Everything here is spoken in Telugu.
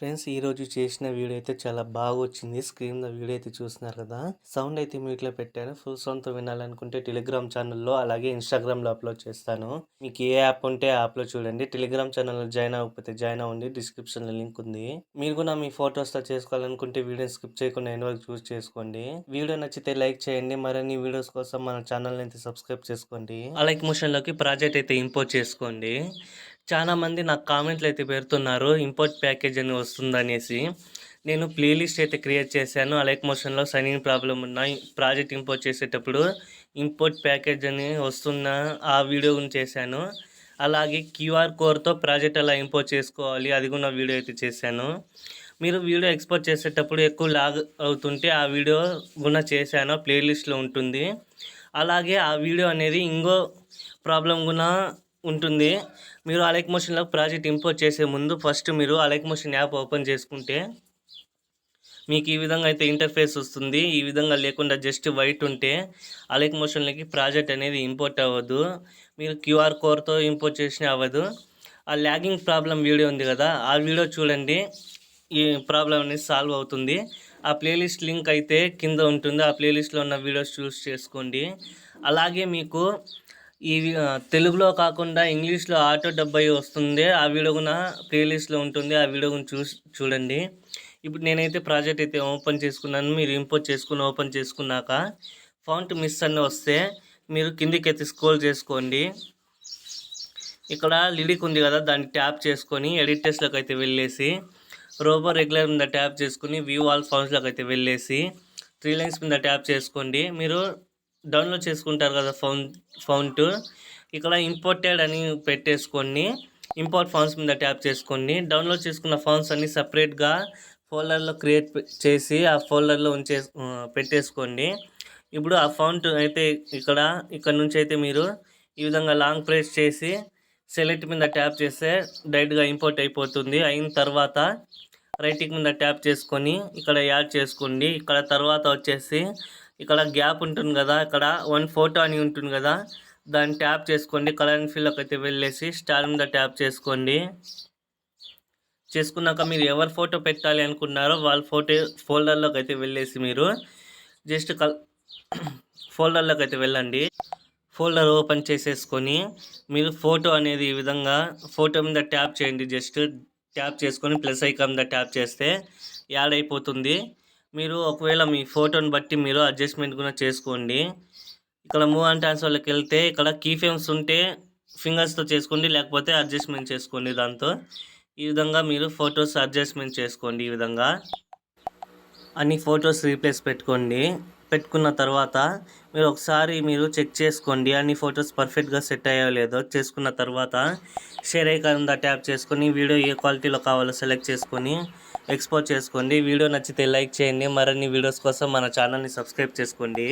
ఫ్రెండ్స్ ఈరోజు చేసిన వీడియో అయితే చాలా బాగా వచ్చింది. స్క్రీన్‌లో వీడియో అయితే చూస్తున్నారు కదా! సౌండ్ అయితే మ్యూట్‌లో పెట్టాను. ఫుల్ సౌండ్‌తో వినాలనుకుంటే టెలిగ్రామ్ ఛానల్‌లో అలాగే ఇన్‌స్టాగ్రామ్‌లో అప్‌లోడ్ చేస్తాను. మీకు ఏ యాప్ ఉంటే ఆ యాప్‌లో చూడండి. టెలిగ్రామ్ ఛానల్‌లో జాయిన్ అవ్వకపోతే జాయిన్ అవ్వండి. డిస్క్రిప్షన్‌లో లింక్ ఉంది. మీరు కూడా మీ ఫోటోస్‌తో చేసుకోవాలనుకుంటే వీడియోని స్కిప్ చేయకుండా ఎండ్ వరకు చూసి చేసుకోండి. వీడియో నచ్చితే లైక్ చేయండి. మరిన్ని వీడియోస్ కోసం మన ఛానల్‌ని అయితే సబ్స్క్రైబ్ చేసుకోండి. లైక్ మోషన్‌లోకి ప్రాజెక్ట్ అయితే ఇంపోర్ట్ చేసుకోండి. చాలామంది నాకు కామెంట్లు అయితే పెడుతున్నారు ఇంపోర్ట్ ప్యాకేజ్ అని వస్తుందనేసి. నేను ప్లేలిస్ట్ అయితే క్రియేట్ చేశాను. అలైక్ మోషన్‌లో సైన్ ఇన్ ప్రాబ్లమ్ ఉన్నాయి. ప్రాజెక్ట్ ఇంపోర్ట్ చేసేటప్పుడు ఇంపోర్ట్ ప్యాకేజ్ అని వస్తున్న ఆ వీడియో గురించి చేశాను. అలాగే క్యూఆర్ కోడ్‌తో ప్రాజెక్ట్ ఎలా ఇంపోర్ట్ చేసుకోవాలి అది కూడా వీడియో అయితే చేశాను. మీరు వీడియో ఎక్స్‌పోర్ట్ చేసేటప్పుడు ఎక్కువ లాగ్ అవుతుంటే ఆ వీడియో కూడా చేశాను. ప్లేలిస్ట్‌లో ఉంటుంది. అలాగే ఆ వీడియో అనేది ఇంకో ప్రాబ్లం కూడా ఉంటుంది. మీరు అలైక్ మోషన్‌లో ప్రాజెక్ట్ ఇంపోర్ట్ చేసే ముందు ఫస్ట్ మీరు అలైక్ మోషన్ యాప్ ఓపెన్ చేసుకుంటే మీకు ఈ విధంగా అయితే ఇంటర్ఫేస్ వస్తుంది. ఈ విధంగా లేకుండా జస్ట్ వైట్ ఉంటే అలైక్ మోషన్‌లోకి ప్రాజెక్ట్ అనేది ఇంపోర్ట్ అవ్వదు. మీరు క్యూఆర్ కోడ్‌తో ఇంపోర్ట్ చేసినా అవ్వదు. ఆ ల్యాగింగ్ ప్రాబ్లమ్ వీడియో ఉంది కదా! ఆ వీడియో చూడండి. ఈ ప్రాబ్లమ్ అనేది సాల్వ్ అవుతుంది. ఆ ప్లేలిస్ట్ లింక్ అయితే కింద ఉంటుంది. ఆ ప్లేలిస్ట్‌లో ఉన్న వీడియోస్ చూస్ చేసుకోండి. అలాగే మీకు తెలుగులో కాకుండా ఇంగ్లీష్‌లో ఆటో డబ్ అయ్యి వస్తుంది. ఆ వీడియో కూడా ప్లేలిస్ట్‌లో ఉంటుంది. ఆ వీడియో కూడా చూడండి. ఇప్పుడు నేనైతే ప్రాజెక్ట్ అయితే ఓపెన్ చేసుకున్నాను. మీరు ఇంపోర్ట్ చేసుకొని ఓపెన్ చేసుకున్నాక ఫాంట్ మిస్ అని వస్తే మీరు కిందికైతే స్క్రోల్ చేసుకోండి. ఇక్కడ లిరిక్ ఉంది కదా! దాన్ని ట్యాప్ చేసుకొని ఎడిటర్స్‌లోకి అయితే వెళ్ళేసి రోబో రెగ్యులర్ మీద ట్యాప్ చేసుకొని వ్యూ ఆల్ ఫాంట్స్‌లోకి అయితే వెళ్ళేసి 3 లైన్స్ మీద ట్యాప్ చేసుకోండి. మీరు డౌన్లోడ్ చేసుకుంటారు కదా ఫాంట్ ఇక్కడ ఇంపోర్టెడ్ అని పెట్టేసుకోండి. ఇంపోర్ట్ ఫాంట్స్ మీద ట్యాప్ చేసుకోండి. డౌన్లోడ్ చేసుకున్న ఫాంట్స్ అన్ని సపరేట్‌గా ఫోల్డర్‌లో క్రియేట్ చేసి ఆ ఫోల్డర్‌లో పెట్టేసుకోండి. ఇప్పుడు ఆ ఫాంట్ అయితే ఇక్కడ నుంచి అయితే మీరు ఈ విధంగా లాంగ్ ప్రెస్ చేసి సెలెక్ట్ మీద ట్యాప్ చేస్తే డైరెక్ట్‌గా ఇంపోర్ట్ అయిపోతుంది. అయిన తర్వాత రైట్ క్లిక్ మీద ట్యాప్ చేసుకొని ఇక్కడ యాడ్ చేసుకోండి. ఇక్కడ తర్వాత వచ్చేసి ఇక్కడ గ్యాప్ ఉంటుంది కదా! ఇక్కడ వన్ ఫోటో అని ఉంటుంది కదా! దాన్ని ట్యాప్ చేసుకోండి. కలర్ అండ్ ఫిల్‌లోకి అయితే వెళ్ళేసి స్టార్ మీద ట్యాప్ చేసుకోండి. చేసుకున్నాక మీరు ఎవరి ఫోటో పెట్టాలి అనుకున్నారో వాళ్ళ ఫోల్డర్లోకి అయితే వెళ్ళేసి మీరు జస్ట్ ఫోల్డర్లోకి అయితే వెళ్ళండి. ఫోల్డర్ ఓపెన్ చేసేసుకొని మీరు ఫోటో అనేది ఈ విధంగా ఫోటో మీద ట్యాప్ చేయండి. జస్ట్ ట్యాప్ చేసుకొని ప్లస్ ఐకాన్ మీద ట్యాప్ చేస్తే యాడ్ అయిపోతుంది. మీరు ఒకవేళ మీ ఫోటోని బట్టి మీరు అడ్జస్ట్మెంట్ కూడా చేసుకోండి. ఇక్కడ మూవ్ అండ్ ట్రాన్స్ఫర్లోకి వెళ్తే ఇక్కడ కీ ఫ్రేమ్స్ ఉంటే ఫింగర్స్తో చేసుకోండి, లేకపోతే అడ్జస్ట్మెంట్ చేసుకోండి దాంతో. ఈ విధంగా మీరు ఫొటోస్ అడ్జస్ట్మెంట్ చేసుకోండి. ఈ విధంగా అన్ని ఫొటోస్ రీప్లేస్ పెట్టుకున్న తర్వాత మీరు ఒకసారి చెక్ చేసుకోండి అన్ని ఫొటోస్ పర్ఫెక్ట్గా సెట్ అయ్యాయో లేదో. చేసుకున్న తర్వాత షేర్ ఐకాన్ ఉందా ట్యాప్ చేసుకొని వీడియో ఏ క్వాలిటీలో కావాలో సెలెక్ట్ చేసుకొని ఎక్స్పోర్ట్ చేసుకోండి. వీడియో నచ్చితే లైక్ చేయండి. మరిన్ని వీడియోస్ కోసం మన ఛానల్ని సబ్స్క్రైబ్ చేసుకోండి.